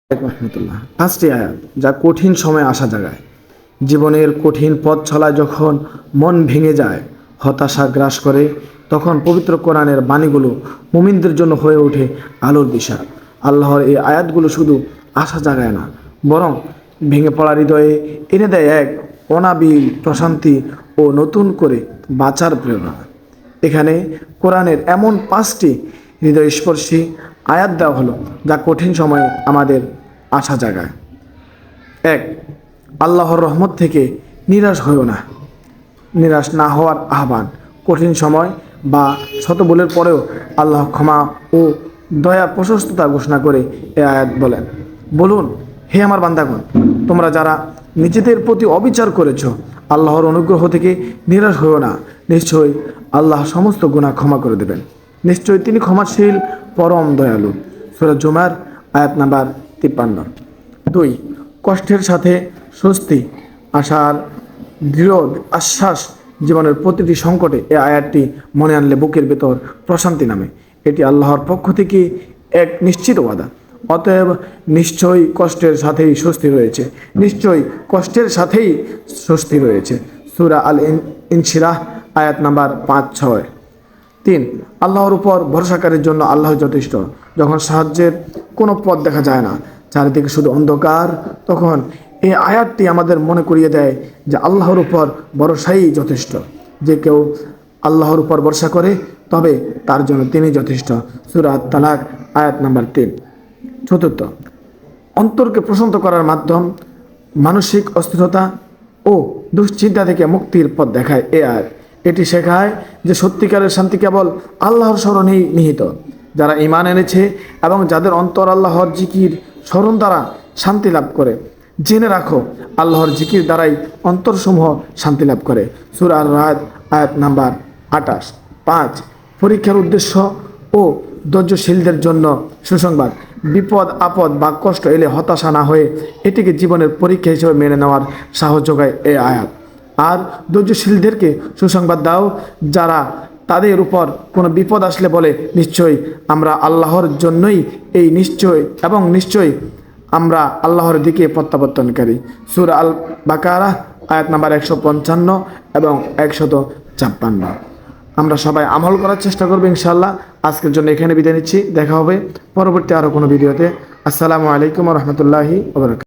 রহমতুল্লাহ। পাঁচটি আয়াত যা কঠিন সময়ে আসা জাগায়। জীবনের কঠিন পথ চলায় যখন মন ভেঙে যায়, হতাশা গ্রাস করে, তখন পবিত্র কোরআনের বাণীগুলো মুমিনদের জন্য হয়ে ওঠে আলোর দিশা। আল্লাহর এই আয়াতগুলো শুধু আশা জাগায় না, বরং ভেঙে পড়া হৃদয়ে এনে দেয় এক অনাবিল প্রশান্তি ও নতুন করে বাঁচার প্রেরণা। এখানে কোরআনের এমন পাঁচটি হৃদয়স্পর্শী আয়াত দেওয়া হলো যা কঠিন সময়ে আমাদের আশা জাগায়। এক, আল্লাহর রহমত থেকে নিরাশ হইও না। নিরাশ না হওয়ার আহ্বান। কঠিন সময় বা শত ভুলের পরেও আল্লাহ ক্ষমা ও দয়ার প্রশস্ততা ঘোষণা করে এ আয়াত বলুন, হে আমার বান্দাগণ, তোমরা যারা নিজেদের প্রতি অবিচার করেছ, আল্লাহর অনুগ্রহ থেকে নিরাশ হইও না। নিশ্চয়ই আল্লাহ সমস্ত গুনাহ ক্ষমা করে দেবেন। নিশ্চয়ই তিনি ক্ষমাশীল, পরম দয়ালু। সূরা জুমার আয়াত নাম্বার 53। 2, কষ্টের সাথে স্বস্তি, আশার দৃঢ় আশ্বাস। জীবনের প্রতিটি সংকটে এই আয়াতটি মনে আনলে বুকের ভেতর প্রশান্তি নামে। এটি আল্লাহর পক্ষ থেকে এক নিশ্চিত ওয়াদা। অতএব নিশ্চয়ই কষ্টের সাথেই স্বস্তি রয়েছে। নিশ্চয়ই কষ্টের সাথেই স্বস্তি রয়েছে। সূরা আল ইনশিরাহ আয়াত নাম্বার 5-6। 3, আল্লাহর উপর ভরসাকারীর জন্য আল্লাহ যথেষ্ট। যখন সাহায্যের কোনো পথ দেখা যায় না, চারিদিকে শুধু অন্ধকার, তখন এই আয়াতটি আমাদের মনে করিয়ে দেয় যে আল্লাহর উপর ভরসাই যথেষ্ট। যে কেউ আল্লাহর উপর ভরসা করে, তবে তার জন্য তিনি যথেষ্ট। সূরা তালাক আয়াত নাম্বার 3। 4, অন্তরকে প্রশান্ত করার মাধ্যম, মানসিক অস্থিরতা ও দুশ্চিন্তা থেকে মুক্তির পথ দেখায় এ আয়াত। এটি শেখায় যে সত্যিকারের শান্তি কেবল আল্লাহর স্মরণেই নিহিত। যারা ঈমান এনেছে এবং যাদের অন্তর আল্লাহর জিকির স্মরণ দ্বারা শান্তি লাভ করে, জেনে রাখো, আল্লাহর জিকির দ্বারাই অন্তরসমূহ শান্তি লাভ করে। সূরা আর-রাদ আয়াত নাম্বার 28। 5, পরীক্ষার উদ্দেশ্য ও ধৈর্যশীলদের জন্য সুসংবাদ। বিপদ আপদ বা কষ্ট এলে হতাশা না হয়ে এটিকে জীবনের পরীক্ষা হিসেবে মেনে নেওয়ার সাহস যোগায় এই আয়াত। আর ধৈর্যশীলদেরকে সুসংবাদ দাও, যারা তাদের উপর কোনো বিপদ আসলে বলে, নিশ্চয়ই আমরা আল্লাহর জন্যই এই নিশ্চয়ই আমরা আল্লাহর দিকে প্রত্যাবর্তনকারী। সূরা আল বাকারা আয়াত নাম্বার 155 এবং 156। আমরা সবাই আমল করার চেষ্টা করবো ইনশাআল্লাহ। আজকের জন্য এখানে বিদায় নিচ্ছি। দেখা হবে পরবর্তী আরও কোনো ভিডিওতে। আসসালামু আলাইকুম ওয়া রাহমাতুল্লাহি ওয়া বারাকাতুহু।